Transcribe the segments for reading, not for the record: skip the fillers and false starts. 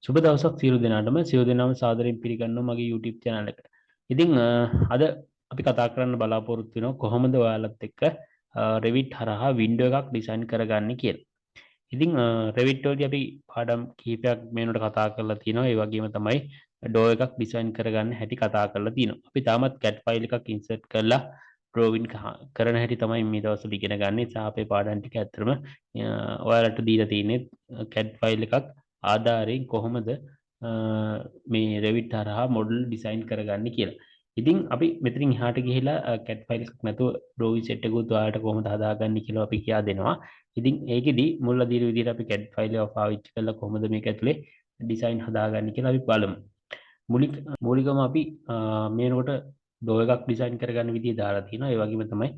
සුබ දවසක් සියලු දෙනාටම සියලු දෙනාම සාදරයෙන් පිළිගන්නවා මගේ YouTube channel එකට. ඉතින් අද අපි කතා කරන්න බලාපොරොත්තු වෙනවා කොහොමද ඔයාලත් එක්ක Revit හරහා window එකක් design කරගන්නේ කියලා. ඉතින් Revit වලදී අපි පාඩම් කිහිපයක් මේනොට කතා කරලා තියෙනවා. ඒ වගේම තමයි door එකක් design කරගන්න හැටි කතා කරලා තියෙනවා. අපි තාමත් CAD file එකක් insert කරලා drawing කරන හැටි තමයි මේ දවස්වල ඉගෙන ගන්න. ඒ නිසා අපේ පාඩම් ටික ඇත්තටම ඔයාලට දීලා තියෙන්නේ CAD file එකක් ආධාරයෙන් කොහොමද මේ Revit හරහා මොඩල් ඩිසයින් කරගන්නේ කියලා. ඉතින් අපි මෙතනින් එහාට ගිහිලා CAD ෆයිල් එකක් නැතුව drawing set එකකුත් ඔයාලට කොහොමද හදාගන්නේ කියලා අපි කියා දෙනවා. ඉතින් ඒකෙදි මුල් අදියර විදිහට අපි CAD ෆයිල් එක පාවිච්චි කරලා කොහොමද මේක ඇතුලේ ඩිසයින් හදාගන්නේ කියලා අපි බලමු. මූලිකවම අපි මේනකොට door එකක් ඩිසයින් කරගන්න විදිය දාලා තියෙනවා. ඒ වගේම තමයි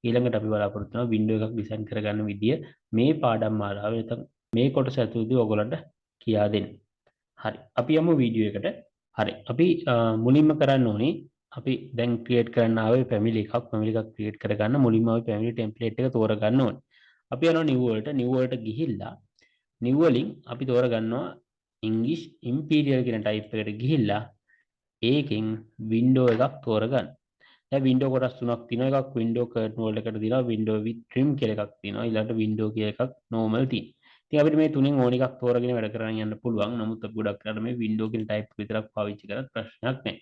ඊළඟට අපි බලාපොරොත්තු වෙනවා window එකක් ඩිසයින් කරගන්න විදිය මේ පාඩම් මාලාවේ නැත්නම් මේ කොටස ඇතුළතදී ඔයගොල්ලන්ට කියා දෙන්න. හරි. අපි යමු වීඩියෝ එකට. හරි. අපි මුලින්ම කරන්න ඕනේ අපි දැන් ක්‍රියේට් කරන්න ආවේ family එකක් ක්‍රියේට් කරගන්න මුලින්ම අපි family template එක තෝරගන්න ඕනේ. අපි යනවා new වලට ගිහිල්ලා new වලින් අපි තෝරගන්නවා English Imperial කියන type එකට ගිහිල්ලා ඒකෙන් window එකක් තෝරගන්න. දැන් window කොටස් තුනක් තියෙනවා. එකක් window curtain wall එකට තියෙනවා. window with trim කියලා එකක් තියෙනවා. ඊළඟට window කියලා එකක් normal තියෙනවා. ඉතින් අපිට මේ තුනෙන් ඕන එකක් තෝරගෙන වැඩ කරන්න යන්න පුළුවන්. නමුත් අපි ගොඩක් කරලා මේ window කියන type විතරක් පාවිච්චි කරත් ප්‍රශ්නයක් නැහැ.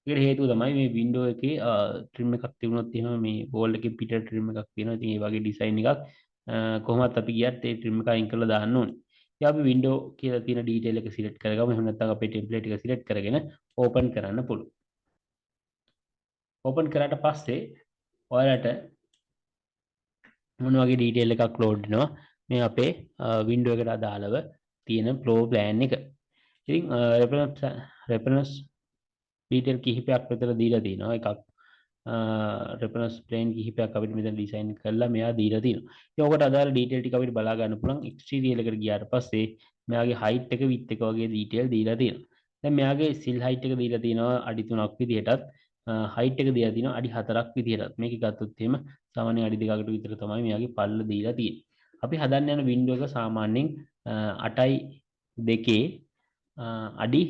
ඒකට හේතුව තමයි මේ window එකේ trim එකක් තිබුණොත් එහෙම මේ wall එකේ පිට trim එකක් තියෙනවා. ඉතින් ඒ වගේ design එකක් කොහොමත් අපි ගියත් ඒ trim එක අයින් කරලා දාන්න ඕනේ. ඉතින් අපි window කියලා තියෙන detail එක select කරගමු. එහෙම නැත්නම් අපේ template එක select කරගෙන open කරන්න පුළුවන්. open කරාට පස්සේ ඔයාලට මොන වගේ detail එකක් load වෙනවා මේ අපේ window එකට අදාළව තියෙන floor plan එක. ඉතින් reference detail කිහිපයක් විතර දීලා තියෙනවා. එකක් reference plane කිහිපයක් අපිට මෙතන design කරලා මෙයා දීලා තියෙනවා. ඉතින් ඔකට අදාළ detail ටික අපිට බලා ගන්න පුළුවන්. exterior එකට ගියාට පස්සේ මෙයාගේ height එක width එක වගේ detail දීලා තියෙනවා. දැන් මෙයාගේ sill height එක දීලා තියෙනවා අඩි 3ක් විදිහටත් height එක දීලා තියෙනවා අඩි 4ක් විදිහටත්. මේක ගත්තොත් එහෙම සාමාන්‍ය අඩි 2කට විතර තමයි මෙයාගේ පල්ල දීලා තියෙන්නේ. අපි හදන්න යන window එක සාමාන්‍යයෙන් 8.2 අඩි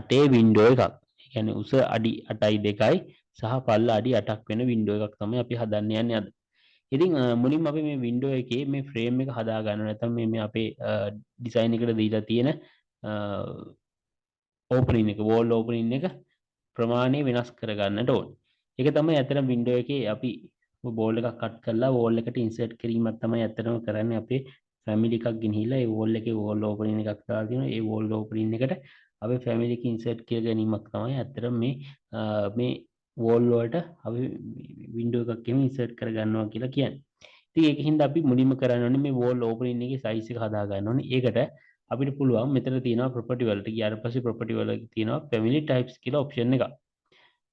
8 window එකක්. ඒ කියන්නේ උස අඩි 8.2යි සහ පල්ල අඩි 8ක් වෙන window එකක් තමයි අපි හදන්න යන්නේ අද. ඉතින් මුලින්ම අපි මේ window එකේ මේ frame එක හදා ගන්න නැත්නම් මේ අපේ design එකට දීලා තියෙන opening එක wall opening එක ප්‍රමාණය වෙනස් කරගන්නට ඕනේ. ඒක තමයි ඇත්තටම window එකේ අපි බෝල් එකක් කට් කරලා wall එකට insert කිරීමක් තමයි ඇත්තටම කරන්නේ. අපේ family එකක් ගෙනහිලා ඒ wall එකේ wall opening එකක් දාලා තියෙනවා. ඒ wall opening එකට අපේ family එක insert කර ගැනීමක් තමයි ඇත්තටම මේ wall වලට අපි window එකක් එහෙම insert කරගන්නවා කියලා කියන්නේ. ඉතින් ඒකින්ද අපි මුලින්ම කරන්න ඕනේ මේ wall opening එකේ size එක හදා ගන්න ඕනේ. ඒකට අපිට පුළුවන් මෙතන තියෙනවා property වලට ගියාට පස්සේ property වල තියෙනවා family types කියලා option එකක්.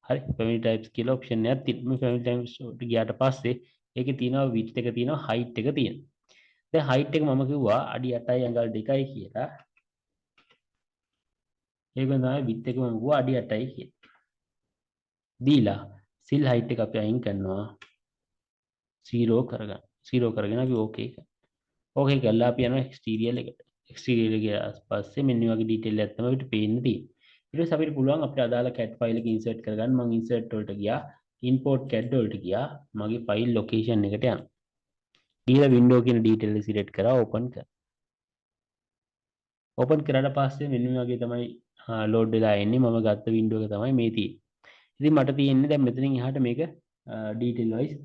හරි family types කියලා option එකක් තියෙනවා. මේ family types වලට ගියාට පස්සේ ඒකේ තියෙනවා width එක තියෙනවා height එක තියෙනවා. දැන් height එක මම කිව්වා අඩි 8යි අඟල් 2යි කියලා. ඒක තමයි width එක මම කිව්වා අඩි 8යි කියලා. දීලා sill height එක අපි අයින් කරනවා 0 කරගන්න. 0 කරගෙන අපි okay කරනවා. okay කරලා අපි යනවා exterior එකට. exterior එකේ පස්සේ මෙන්න මේ වගේ detail එකක් තමයි අපිට පේන්න තියෙන්නේ. ඊට පස්සේ අපිට පුළුවන් අපිට අදාළ CAD file එක insert කරගන්න. මම insert වලට ගියා. import CAD වලට ගියා. මගේ file location එකට යනවා. ඊළඟ window කියන detail එක select කරලා open කරා. open කරාට පස්සේ මෙන්න මේ වගේ තමයි load වෙලා එන්නේ. මම ගත්ත window එක තමයි මේ තියෙන්නේ. ඉතින් මට තියෙන්නේ දැන් මෙතනින් එහාට මේක detail wise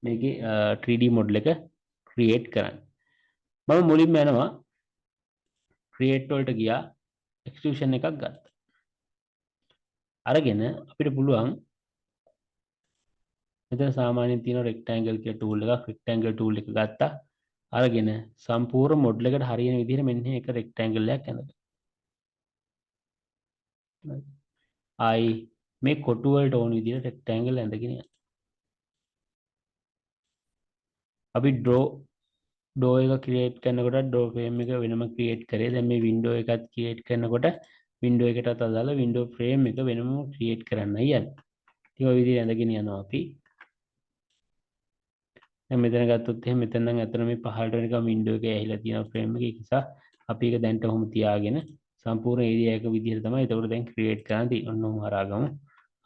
මේකේ 3D model එක create කරන්න. මම මුලින්ම යනවා create වලට ගියා extrusion එකක් ගත්තා. අරගෙන අපිට පුළුවන් මෙතන සාමාන්‍යයෙන් තියෙන rectangle කියලා tool එකක් rectangle tool එක ගත්තා. අරගෙන සම්පූර්ණ model එකට හරියන විදිහට මෙන්න එක rectangle එකක් ඇඳගන්න. ආයි මේ කොටු වලට ඕන විදිහට rectangle ඇඳගෙන යන්න. අපි draw එක create කරනකොට draw frame එක වෙනම create කරේ. දැන් මේ window එකත් create කරනකොට window එකටත් අදාළ window frame එක වෙනම create කරන්නයි යන්නේ. ඉතින් ඔය විදිහට ඇඳගෙන යනවා අපි. දැන් මෙතන ගත්තොත් එහෙනම් මෙතන නම් අතන මේ පහළට නිකන් වින්ඩෝ එකේ ඇහිලා තියෙන ෆ්‍රේම් එක. ඒක නිසා අපි ඒක දැන්ට ඔහොම තියාගෙන සම්පූර්ණ ඒරියා එක විදිහට තමයි එතකොට දැන් ක්‍රියේට් කරන්න තියෙන්නේ. ඔන්න ඔහොම හරාගමු.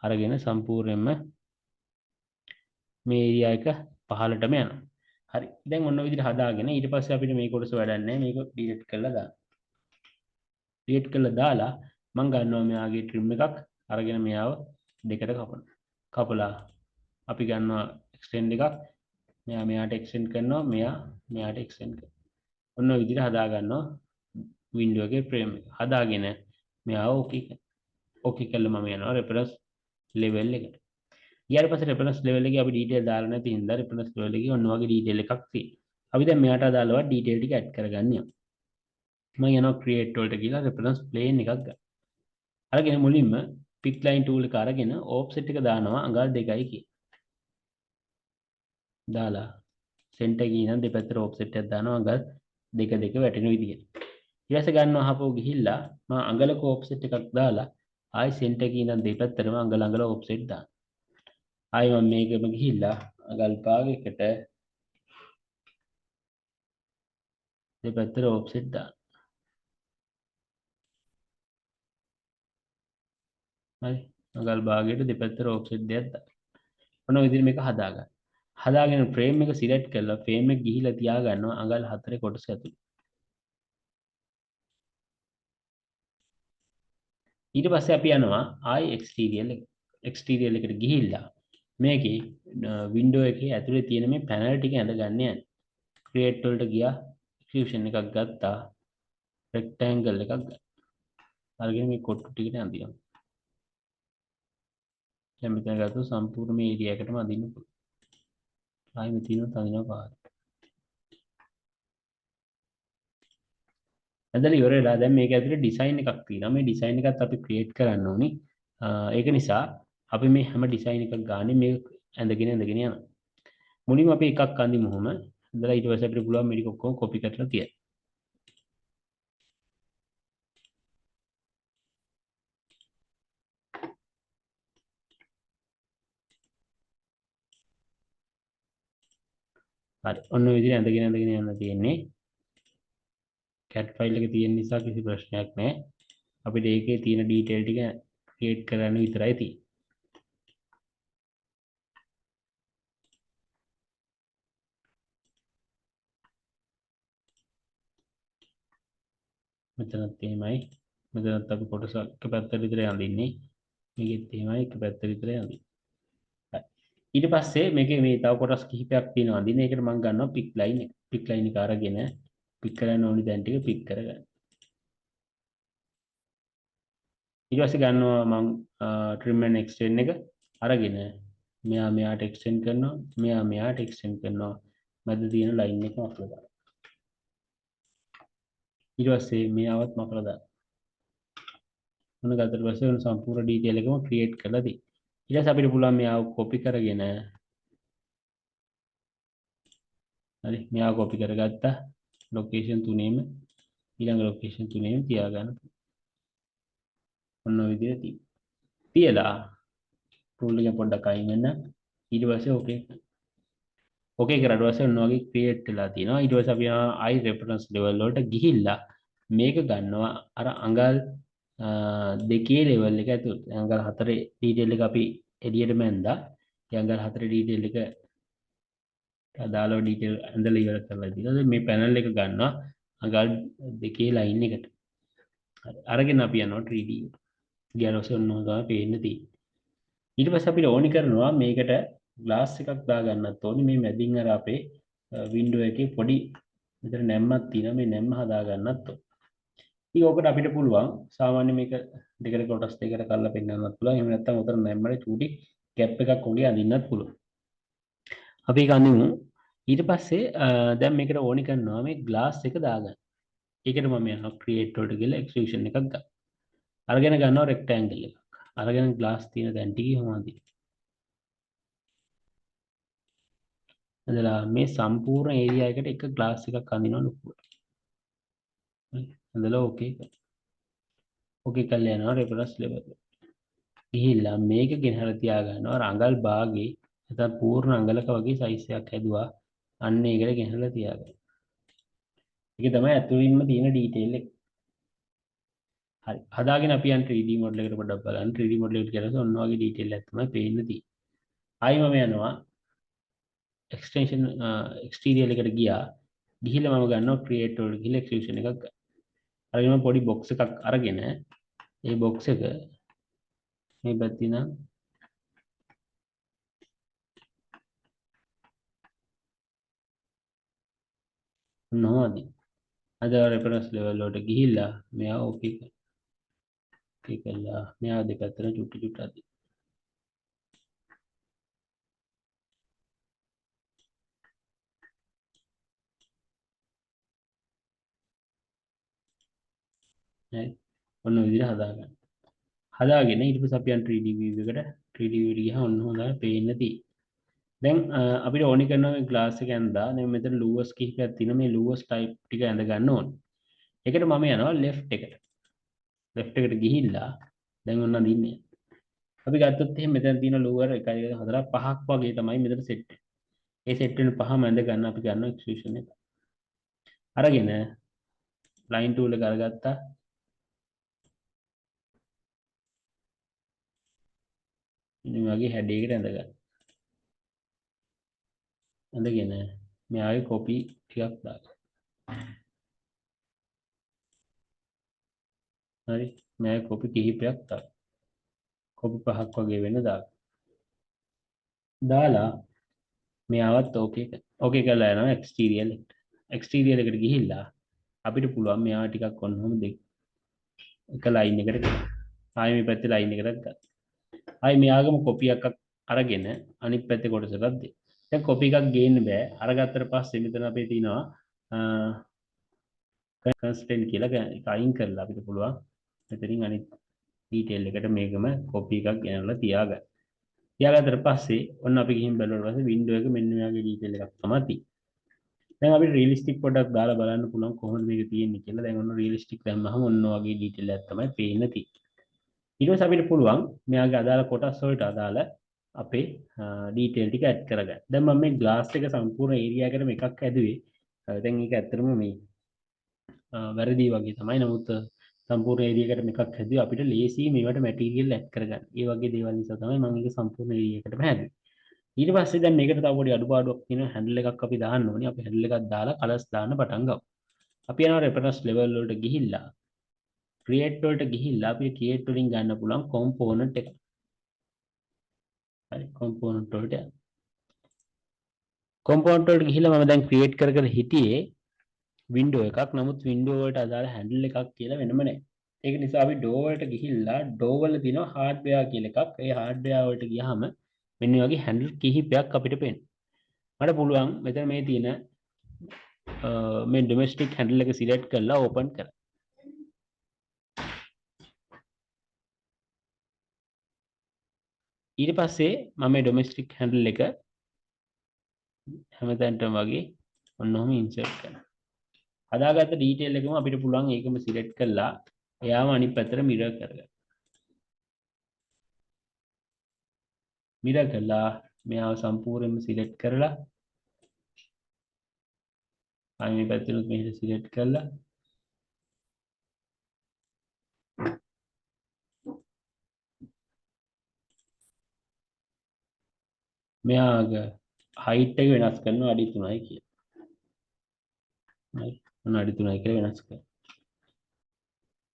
අරගෙන සම්පූර්ණයෙන්ම මේ ඒරියා එක පහළටම යනවා. හරි. දැන් ඔන්න ඔය විදිහට හදාගෙන ඊට පස්සේ අපිට මේ කොටස වැඩක් නැහැ. මේක ඩිලීට් කරලා දාන්න. ඩිලීට් කරලා දාලා මම ගන්නවා මෙයාගේ ට්‍රිම් එකක් අරගෙන මෙයාව දෙකට කපනවා. කපලා අපි ගන්නවා එක්ස්ටෙන්ඩ් එකක්. මෙයා මෙයාට එක්ස්ටෙන්ඩ් කරනවා. මෙයා මෙයාට එක්ස්ටෙන්ඩ් කරනවා. ඔන්න ඔය විදිහට හදා ගන්නවා වින්ඩෝ එකේ ෆ්‍රේම් එක. හදාගෙන මෙයාව ඕකේ කළා මම යනවා රෙෆරන්ස් ලෙවල් එකට. ඊට පස්සේ රෙෆරන්ස් ලෙවල් එකේ අපි ඩීටේල් දාලා නැති හින්දා රෙෆරන්ස් ලෙවල් එකේ ඔන්න වගේ ඩීටේල් එකක් තියෙනවා. අපි දැන් මෙයාට අදාළව ඩීටේල් ටික ඇඩ් කරගන්න යනවා. මම යනවා ක්‍රියේට් වලට ගිහලා රෙෆරන්ස් ප්ලේන් එකක් ගන්න. අරගෙන මුලින්ම පික් ලයින් ටූල් එක අරගෙන ඕෆ්සෙට් එක දානවා අඟල් 2යි කිය. දාලා සෙන්ටර් එකේ ඉඳන් දෙපැත්තට ඕෆ්සෙට් එකක් දානවා අඟල් 2 2 වැටෙන විදියට. ඊට පස්සේ ගන්නවා හපෝ ගිහිල්ලා මම අඟලක ඕෆ්සෙට් එකක් දාලා ආයි සෙන්ටර් එකේ ඉඳන් දෙපැත්තටම අඟල ඕෆ්සෙට් දානවා. ආයි මම මේකම ගිහිල්ලා අඟල් භාගයකට දෙපැත්තට ඕෆ්සෙට් දානවා. හරි. අඟල් භාගයට දෙපැත්තට ඕෆ්සෙට් දෙකක් දානවා. ඔන්න ඔය විදිහට මේක හදාගන්න. හදාගෙන ෆ්‍රේම් එක සිලෙක්ට් කරලා ෆ්‍රේම් එක ගිහිලා තියා ගන්නවා අඟල් 4 කොටස ඇතුළේ. ඊට පස්සේ අපි යනවා ආයි එක්ස්ටීරියල් එකට ගිහිල්ලා මේකේ වින්ඩෝ එකේ ඇතුලේ තියෙන මේ පැනල් ටික ඇඳගන්න යන්නේ. ක්‍රියේට් වලට ගියා එක්ස්කියුෂන් එකක් ගත්තා රෙක්ටැන්ගල් එකක් ගත්තා. අරගෙන මේ කොට්ටු ටිකට අඳිනවා. දැන් මෙතන ගත්තොත් සම්පූර්ණ මේ ඒරියා එකටම අඳින්න පුළුවන්. ආයි මෙතන අඳිනවා පාර. ඇදලා ඉවර වෙලා දැන් මේක ඇතුලේ ඩිසයින් එකක් තියෙනවා. මේ ඩිසයින් එකත් අපි ක්‍රියේට් කරන්න ඕනි. ඒක නිසා අපි මේ හැම ඩිසයින් එකක් ගානේ මේක ඇඳගෙන යනවා. මුලින්ම අපි එකක් අඳිමු ඔහොම. ඇඳලා ඊට පස්සේ අපිට පුළුවන් මේක ඔක්කොම කොපි කරලා තියන්න. හරි. ඔන්න ඔය විදිහට ඇඳගෙන යන්න තියෙන්නේ. CAD ෆයිල් එක තියෙන නිසා කිසි ප්‍රශ්නයක් නැහැ. අපිට ඒකේ තියෙන ඩීටේල් ටික ක්‍රියේට් කරන්න විතරයි තියෙන්නේ. මෙතනත් එහෙමයි. මෙතනත් අපි කොටස එක පැත්තට විතරයි අඳින්නේ. මේකෙත් එහෙමයි එක පැත්තට විතරයි අඳින්නේ. හරි. ඊට පස්සේ මේකේ මේ තව කොටස් කිහිපයක් තියෙනවා අඳින්න. ඒකට මම ගන්නවා පික් ලයින් එක. පික් ලයින් එක අරගෙන පික් කරන්න ඕනි දැන් ටික පික් කරගන්න. ඊට පස්සේ ගන්නවා මම trim and extend එක අරගෙන මෙයා මෙයාට extend කරනවා. මෙයා මෙයාට extend කරනවා. මැද තියෙන ලයින් එක මකලා දානවා. ඊට පස්සේ මෙයාවත් මකලා දානවා. මොන ගත්තට පස්සේ උන සම්පූර්ණ ඩීටේල් එකම ක්‍රියේට් කරලා දී. ඊට පස්සේ අපිට පුළුවන් මෙයාව කොපි කරගෙන හරි මෙයාව කොපි කරගත්තා. ලොකේෂන් තුනේම ඊළඟ ලොකේෂන් තුනේම තියාගන්න. ඔන්න ඔය විදිහට තියලා ටූල් එක පොඩ්ඩක් අයින් වෙන්න. ඊට පස්සේ ඕකේ කරලා ඊට පස්සේ ඔන්න වගේ ක්‍රියේට් වෙලා තියෙනවා. ඊට පස්සේ අපි ආයි රෙෆරන්ස් ලෙවල් වලට ගිහිල්ලා මේක ගන්නවා අර අඟල් දෙකේ ලෙවල් එක ඇතුළත. අඟල් 4 ඩීටේල් එක අපි එළියට මැන්දා. ඒ අඟල් 4 ඩීටේල් එක අදාළව ඩීටේල් ඇඳලා ඉවර කරලා දීලා මේ පැනල් එක ගන්නවා අඟල් දෙකේ ලයින් එකට. හරි. අරගෙන අපි යනවා 3D එකට. ගියාට පස්සේ ඔන්න ඔය තමයි පේන්න තියෙන්නේ. ඊට පස්සේ අපිට ඕනි කරනවා මේකට ග්ලාස් එකක් දාගන්නත් ඕනි. මේ මැදින් අර අපේ වින්ඩෝ එකේ පොඩි මෙතන නැම්මක් තියෙනවා. මේ නැම්ම හදාගන්නත් ඕනි. ඉතින් ඔකට අපිට පුළුවන් සාමාන්‍ය මේක දෙකට කොටස් දෙකකට කරලා පෙන්නන්නත් පුළුවන්. එහෙම නැත්නම් උතර නැම්මනේ චූටි කැප් එකක් වගේ අඳින්නත් පුළුවන්. අපි ඒක අඳිමු. ඊට පස්සේ දැන් මේකට ඕනි කරනවා මේ ග්ලාස් එක දාගන්න. ඒකට මම යනවා ක්‍රියේට් වලට ගිහලා එක්ස්ට්‍රූෂන් එකක් ගන්න. අරගෙන ගන්නවා රෙක්ටැන්ගල් එකක්. අරගෙන ග්ලාස් තියෙන තැන් ටික එහෙම අඳින්න. ඇදලා මේ සම්පූර්ණ ඒරියා එකට එක ග්ලාස් එකක් අඳිනවා ලොකුවට. ඇදලා ඕකේ. ඕකේ කරලා යනවා රෙෆරන්ස් ලෙවල් එකට. ගිහිල්ලා මේක ගෙනහැර තියා ගන්නවා අඟල් භාගේ නැත්නම් පූර්ණ අඟලක වගේ සයිස් එකක් හැදුවා. අන්න ඒකට ගෙනල්ලා තියාගන්න. ඒක තමයි අතුලින්ම තියෙන ඩීටේල් එක. හරි. හදාගෙන අපි යන 3D මොඩල් එකට පොඩ්ඩක් බලන්න. 3D මොඩල් එකට කියලා ඔන්න ඔයගේ ඩීටේල් එක තමයි පේන්න තියෙන්නේ. ආයි මම යනවා එක්ස්ටෙන්ෂන් එක්ස්ටීරියර් එකට ගියා. ගිහිල්ලා මම ගන්නවා ක්‍රියේට් වලට ගිහිල්ලා එක්ස්ට්‍රූෂන් එකක් ගන්න. අරගෙන මම පොඩි බොක්ස් එකක් අරගෙන ඒ බොක්ස් එක මේ පැත්තේ නම් නොවදී. අද රෙෆරන්ස් ලෙවල් වලට ගිහිල්ලා මෙයා ඕකේ කළා. මෙයා දෙපැත්තට චුට්ටි චුට්ටක් අදින්න. හරි. ඔන්න ඔය විදිහට හදාගන්න. හදාගෙන ඊට පස්සේ අපි යන 3D view එකට 3D view එකට ගියහම ඔන්න හොඳට පේන්න තියෙයි. දැන් අපිට ඕනි කරනවා මේ ග්ලාස් එක ඇඳලා දැන් මෙතන ලූවර්ස් කිහිපයක් තියෙනවා මේ ලූවර්ස් ටයිප් ටික ඇඳ ගන්න ඕනේ. ඒකට මම යනවා left එකට. left එකට ගිහිල්ලා දැන් ඔන්න අදින්නේ. අපි ගත්තොත් එහෙනම් මෙතන තියෙන ලූවර් 1 2 4 5ක් වගේ තමයි මෙතන සෙට් වෙන්නේ. ඒ සෙට් වෙන පහම ඇඳ ගන්න අපි ගන්නවා එක්ස්ට්‍රූෂන් එක. අරගෙන ලයින් ටූල් එක අරගත්තා. ඉතින් වගේ හැඩයකට ඇඳ ගන්න. ඇඳගෙන මෙයාගේ කොපි ටිකක් දාන්න. හරි. මෙයාගේ කොපි කිහිපයක් දාන්න. කොපි 5ක් වගේ වෙන දාන්න. දාලා මෙයාවත් ඕකේ කරලා යනවා එක්ස්ටීරියර් එකට. එක්ස්ටීරියර් එකට ගිහිල්ලා අපිට පුළුවන් මෙයාව ටිකක් ඔන්නම එක ලයින් එකට ගන්න. ආයෙ මේ පැත්තේ ලයින් එකකට ගන්න. ආයෙ මෙයාගම කොපි එකක් අරගෙන අනිත් පැත්තේ කොටසට දෙන්න. දැන් කොපි එකක් ගේන්න බෑ. අරගත්තට පස්සේ මෙතන අපේ තියෙනවා කන්ස්ට්‍රේන්ට් කියලා එක අයින් කරලා අපිට පුළුවන් මෙතනින් අනිත් ඩීටේල් එකට මේකම කොපි එකක් ගෙනල්ලා තියාගන්න. තියාගත්තට පස්සේ ඔන්න අපි ගිහින් බලුවාට පස්සේ වින්ඩෝ එක මෙන්න මෙයාගේ ඩීටේල් එකක් තමයි තියෙන්නේ. දැන් අපිට රියලිස්ටික් පොඩ්ඩක් දාලා බලන්න පුළුවන් කොහොමද මේක තියෙන්නේ කියලා. දැන් ඔන්න රියලිස්ටික් දැම්මහම ඔන්න වගේ ඩීටේල් එකක් තමයි පේන්න තියෙන්නේ. ඊට පස්සේ අපිට පුළුවන් මෙයාගේ අදාළ කොටස් වලට අදාළ අපේ ඩීටේල් ටික ඇඩ් කරගන්න. දැන් මම මේ ග්ලාස් එක සම්පූර්ණ ඒරියා එකටම එකක් ඇදුවේ. දැන් ඒක ඇත්තටම මේ වැරදි වගේ තමයි. නමුත් සම්පූර්ණ ඒරියා එකට එකක් හැදුවේ අපිට ලේසි මේවට මැටීරියල් ඇඩ් කරගන්න. ඒ වගේ දේවල් නිසා තමයි මම මේක සම්පූර්ණ ඒරියා එකටම හැදුවේ. ඊට පස්සේ දැන් මේකට තව පොඩි අඩුපාඩුවක් තියෙනවා. හැන්ඩල් එකක් අපි දාන්න ඕනේ. අපි හැන්ඩල් එකක් දාලා කලර්ස් දාන්න පටන් ගමු. අපි යනවා රෙෆරන්ස් ලෙවල් වලට ගිහිල්ලා ක්‍රියේට් වලට ගිහිල්ලා අපි ක්‍රියේට් වලින් ගන්න පුළුවන් කොම්පෝනන්ට් එක. හරි කොම්පෝනන්ට් වලට යන්න. කොම්පෝනන්ට් වලට ගිහිල්ලා මම දැන් ක්‍රියේට් කර හිටියේ වින්ඩෝ එකක්. නමුත් වින්ඩෝ වලට අදාළ හැන්ඩල් එකක් කියලා වෙනම නැහැ. ඒක නිසා අපි ඩෝ වලට ගිහිල්ලා ඩෝ වල තියෙනවා හાર્ඩ්වෙයාර් කියලා එකක්. ඒ හાર્ඩ්වෙයාර් වලට ගියාම මෙන්න මේ වගේ හැන්ඩල් කිහිපයක් අපිට පේනවා. මට පුළුවන් මෙතන මේ තියෙන මේ ඩොමෙස්ටික් හැන්ඩල් එක සිලෙක්ට් කරලා ඕපන් කරන්න. ඊට පස්සේ මම මේ ඩොමෙස්ටික් හැන්ඩල් එක හැමතැනටම වගේ ඔන්නෝම ඉන්සර්ට් කරනවා. හදාගත්ත ඩීටේල් එකම අපිට පුළුවන් ඒකම සිලෙක්ට් කරලා එයාම අනිත් පැත්තට මිරර් කරගන්න. මිරර් කරලා මෙයාව සම්පූර්ණයෙන්ම සිලෙක්ට් කරලා අනිත් පැත්තට මෙහෙට සිලෙක්ට් කරලා මෙයාගේ height එක වෙනස් කරනවා අඩි 3යි කියලා. හරි. ඔන්න අඩි 3යි කියලා වෙනස් කරනවා.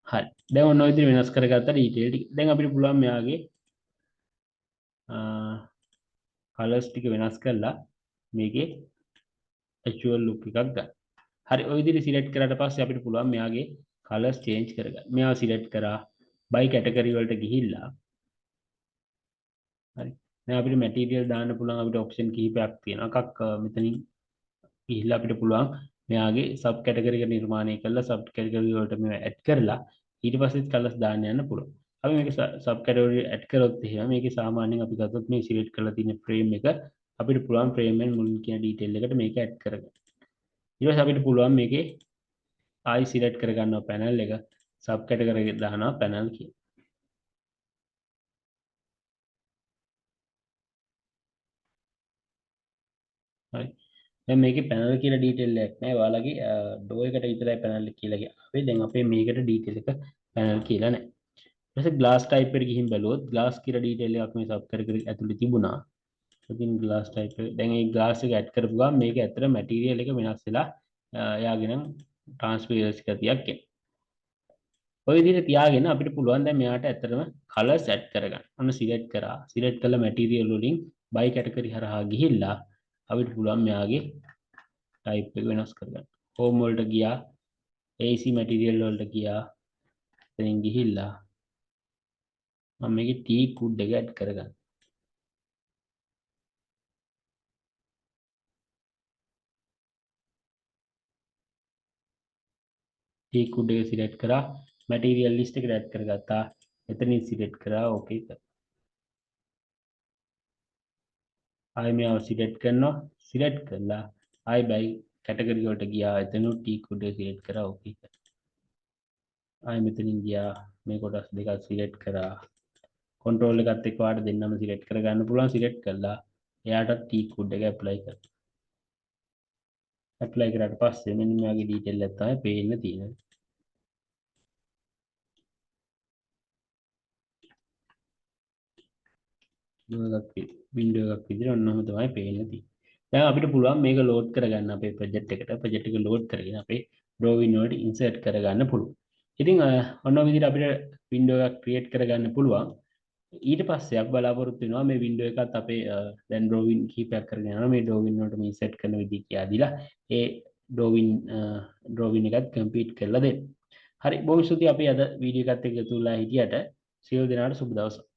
හරි. දැන් ඔන්න ඔය විදිහට වෙනස් කරගත්ත ඩීටේල් ටික. දැන් අපිට පුළුවන් මෙයාගේ කලර්ස් ටික වෙනස් කරලා මේකේ ඇක්චුවල් ලුක් එකක් ගන්න. හරි ඔය විදිහට සිලෙක්ට් කරාට පස්සේ අපිට පුළුවන් මෙයාගේ කලර්ස් චේන්ජ් කරගන්න. මෙයාව සිලෙක්ට් කරා by කැටගරි වලට ගිහිල්ලා හරි. දැන් අපිට මැටීරියල් දාන්න පුළුවන් අපිට ඔප්ෂන් කිහිපයක් තියෙනවා. එකක් මෙතනින් ගිහිල්ලා අපිට පුළුවන් මෙයාගේ සබ් කැටගරි එක නිර්මාණය කරලා සබ් කැටගරි වලට මේව ඇඩ් කරලා ඊට පස්සේ කලර්ස් දාන්න යන්න පුළුවන්. අපි මේක සබ් කැටගරි ඇඩ් කරොත් එහෙම මේකේ සාමාන්‍යයෙන් අපි ගත්තොත් මේ සිලෙක්ට් කරලා තියෙන ෆ්‍රේම් එක අපිට පුළුවන් ෆ්‍රේම් එකෙන් මුලින් කියන ඩීටේල් එකට මේක ඇඩ් කරගන්න. ඊට පස්සේ අපිට පුළුවන් මේකේ ආයි සිලෙක්ට් කරගන්නවා පැනල් එක සබ් කැටගරි එක දානවා පැනල් කියලා. හරි. දැන් මේකේ පැනල් කියලා ඩීටේල් එකක් නැහැ. ඔයාලගේ ඩෝ එකට විතරයි පැනල් එක කියලා ආවේ. දැන් අපේ මේකට ඩීටේල් එක පැනල් කියලා නැහැ. ඊට පස්සේ ග්ලාස් ටයිප් එකට ගිහින් බැලුවොත් ග්ලාස් කියලා ඩීටේල් එකක් මේ සබ් කර ඇතුලේ තිබුණා. ඉතින් ග්ලාස් ටයිප් එක දැන් මේ ග්ලාස් එක ඇඩ් කරපු ගමන් මේක ඇත්තට මැටීරියල් එක වෙනස් වෙලා එයාගෙන ට්‍රාන්ස්පරන්සි ගතියක් එනවා. ඔය විදිහට තියාගෙන අපිට පුළුවන් දැන් මෙයාට ඇත්තටම කලර්ස් ඇඩ් කරගන්න. අන්න සිලෙක්ට් කරා. සිලෙක්ට් කළ මැටීරියල් වලින් බයි කැටගරි හරහා ගිහිල්ලා අපිට පුළුවන් මෙයාගේ ටයිප් එක වෙනස් කරගන්න. හෝම් වලට ගියා, AC මැටීරියල් වලට ගියා. එතනින් ගිහිල්ලා මම මේකේ ටී කුඩ් එක ඇඩ් කරගන්න. ටී කුඩ් එක සිලෙක්ට් කරා, මැටීරියල් ලිස්ට් එකට ඇඩ් කරගත්තා. එතනින් සිලෙක්ට් කරා ඕකේ කරා. ආයෙ මේව සිලෙක්ට් කරනවා. සිලෙක්ට් කරලා ආයෙ බයි කැටගරි වලට ගියා. එතන ටී කුඩ් එක සිලෙක්ට් කරා ඕකේ කරා. ආයෙ මෙතනින් ගියා. මේ කොටස් දෙක සිලෙක්ට් කරා. කන්ට්‍රෝල් එකත් එක්ක වාට දෙන්නම සිලෙක්ට් කරගන්න පුළුවන්. සිලෙක්ට් කරලා එයාට ටී කුඩ් එක ඇප්ලයි කරනවා. ඇප්ලයි කරාට පස්සේ මෙන්න මෙයාගේ ඩීටේල් එක තමයි පේන්න තියෙන්නේ. වින්ඩෝ එකක් විදිහට ඔන්නම තමයි පේන්න තියෙන්නේ. දැන් අපිට පුළුවන් මේක ලෝඩ් කරගන්න අපේ ප්‍රොජෙක්ට් එකට. ප්‍රොජෙක්ට් එක ලෝඩ් කරගෙන අපේ ඩ්‍රෝවින් වලට ඉන්සර්ට් කරගන්න පුළුවන්. ඉතින් ඔන්න ඔය විදිහට අපිට වින්ඩෝ එකක් ක්‍රියේට් කරගන්න පුළුවන්. ඊට පස්සේ අපි බලාපොරොත්තු වෙනවා මේ වින්ඩෝ එකත් අපේ දැන් ඩ්‍රෝවින් කීපයක් කරගෙන යනවා. මේ ඩ්‍රෝවින් වලට මේ සෙට් කරන විදිහ කියලා දීලා ඒ ඩ්‍රෝවින් එකත් කම්ප්ලීට් කරලා දෙන්න. හරි බොහොම ස්තුතියි අපි අද වීඩියෝ එකත් එක්ක එකතු වෙලා හිටියට. සියලු දෙනාට සුබ දවසක්.